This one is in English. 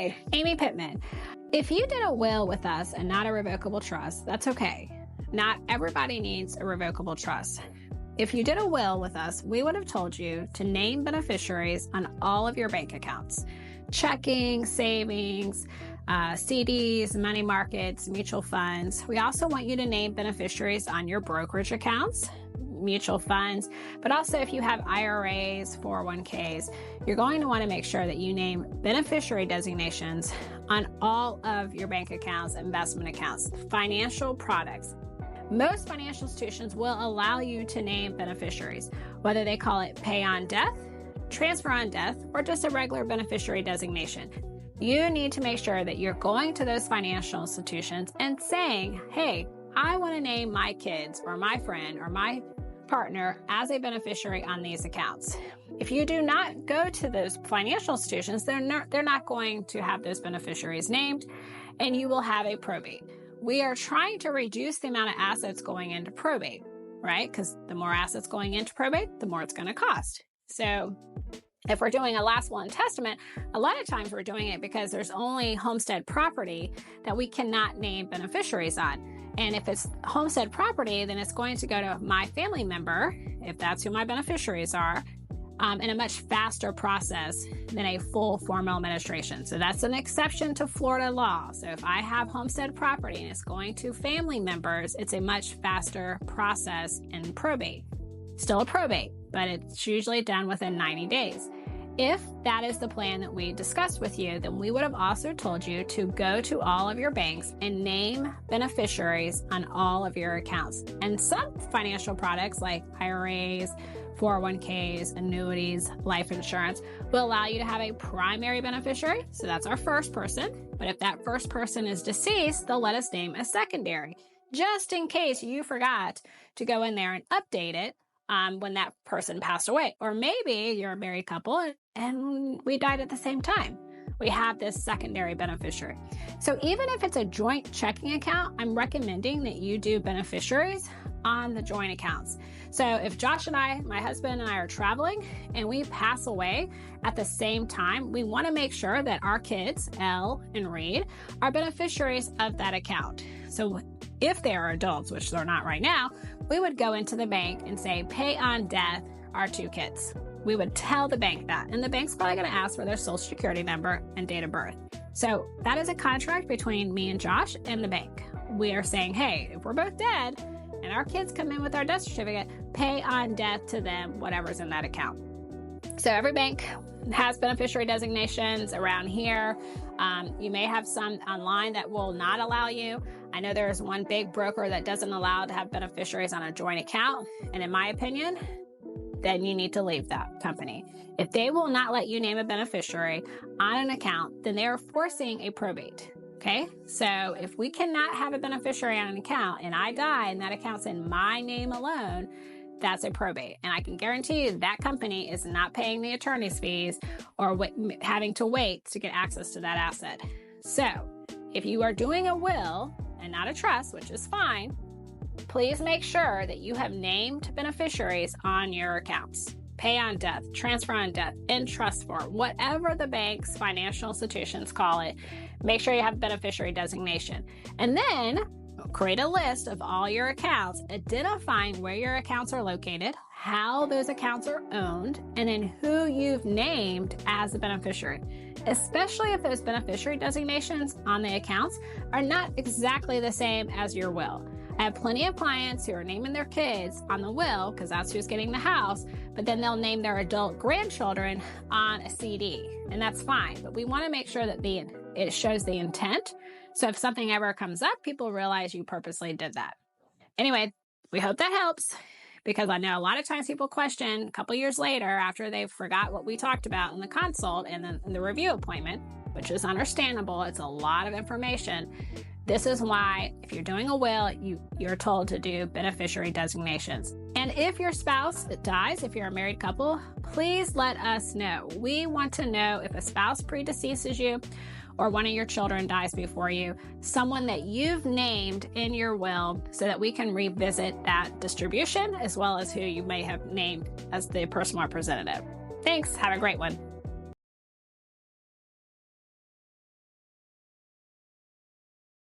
Hi, Amy Pittman. If you did a will with us and not a revocable trust, that's okay. Not everybody needs a revocable trust. If you did a will with us, we would have told you to name beneficiaries on all of your bank accounts. Checking, savings, CDs, money markets, mutual funds. We also want you to name beneficiaries on your brokerage accounts, mutual funds, but also if you have IRAs, 401ks, you're going to want to make sure that you name beneficiary designations on all of your bank accounts, investment accounts, financial products. Most financial institutions will allow you to name beneficiaries, whether they call it pay on death, transfer on death, or just a regular beneficiary designation. You need to make sure that you're going to those financial institutions and saying, hey, I want to name my kids or my friend or my partner as a beneficiary on these accounts. If you do not go to those financial institutions, they're not going to have those beneficiaries named, and you will have a probate. We are trying to reduce the amount of assets going into probate, right? Because the more assets going into probate, the more it's going to cost. So if we're doing a last will and testament, a lot of times we're doing it because there's only homestead property that we cannot name beneficiaries on. And if it's homestead property, then it's going to go to my family member, if that's who my beneficiaries are, in a much faster process than a full formal administration. So that's an exception to Florida law. So if I have homestead property and it's going to family members, it's a much faster process in probate. Still a probate, but it's usually done within 90 days. If that is the plan that we discussed with you, then we would have also told you to go to all of your banks and name beneficiaries on all of your accounts. And some financial products like IRAs, 401ks, annuities, life insurance will allow you to have a primary beneficiary. So that's our first person. But if that first person is deceased, they'll let us name a secondary, just in case you forgot to go in there and update it when that person passed away. Or maybe you're a married couple and we died at the same time. We have this secondary beneficiary. So even if it's a joint checking account, I'm recommending that you do beneficiaries on the joint accounts. So if Josh and I, my husband and I, are traveling and we pass away at the same time, we want to make sure that our kids, Elle and Reed, are beneficiaries of that account. So if they are adults, which they're not right now, we would go into the bank and say, pay on death our two kids. We would tell the bank that, and the bank's probably going to ask for their social security number and date of birth. So that is a contract between me and Josh and the bank. We are saying, hey, if we're both dead and our kids come in with our death certificate, pay on death to them whatever's in that account. So every bank has beneficiary designations around here. You may have some online that will not allow you. I know there's one big broker that doesn't allow to have beneficiaries on a joint account. And in my opinion, then you need to leave that company. If they will not let you name a beneficiary on an account, then they are forcing a probate. Okay, so if we cannot have a beneficiary on an account and I die and that account's in my name alone, that's a probate. And I can guarantee you that company is not paying the attorney's fees or having to wait to get access to that asset. So if you are doing a will and not a trust, which is fine, please make sure that you have named beneficiaries on your accounts. Pay on death, transfer on death, in trust form, whatever the bank's financial institutions call it, make sure you have beneficiary designation. And then create a list of all your accounts, identifying where your accounts are located, how those accounts are owned, and then who you've named as the beneficiary, especially if those beneficiary designations on the accounts are not exactly the same as your will. I have plenty of clients who are naming their kids on the will because that's who's getting the house, but then they'll name their adult grandchildren on a CD, and that's fine. But we want to make sure that it shows the intent. So if something ever comes up, people realize you purposely did that. Anyway, we hope that helps, because I know a lot of times people question a couple years later after they've forgot what we talked about in the consult and then in the review appointment, which is understandable. It's a lot of information. This is why if you're doing a will, you're told to do beneficiary designations. And if your spouse dies, if you're a married couple, please let us know. We want to know if a spouse predeceases you or one of your children dies before you, someone that you've named in your will, so that we can revisit that distribution as well as who you may have named as the personal representative. Thanks. Have a great one.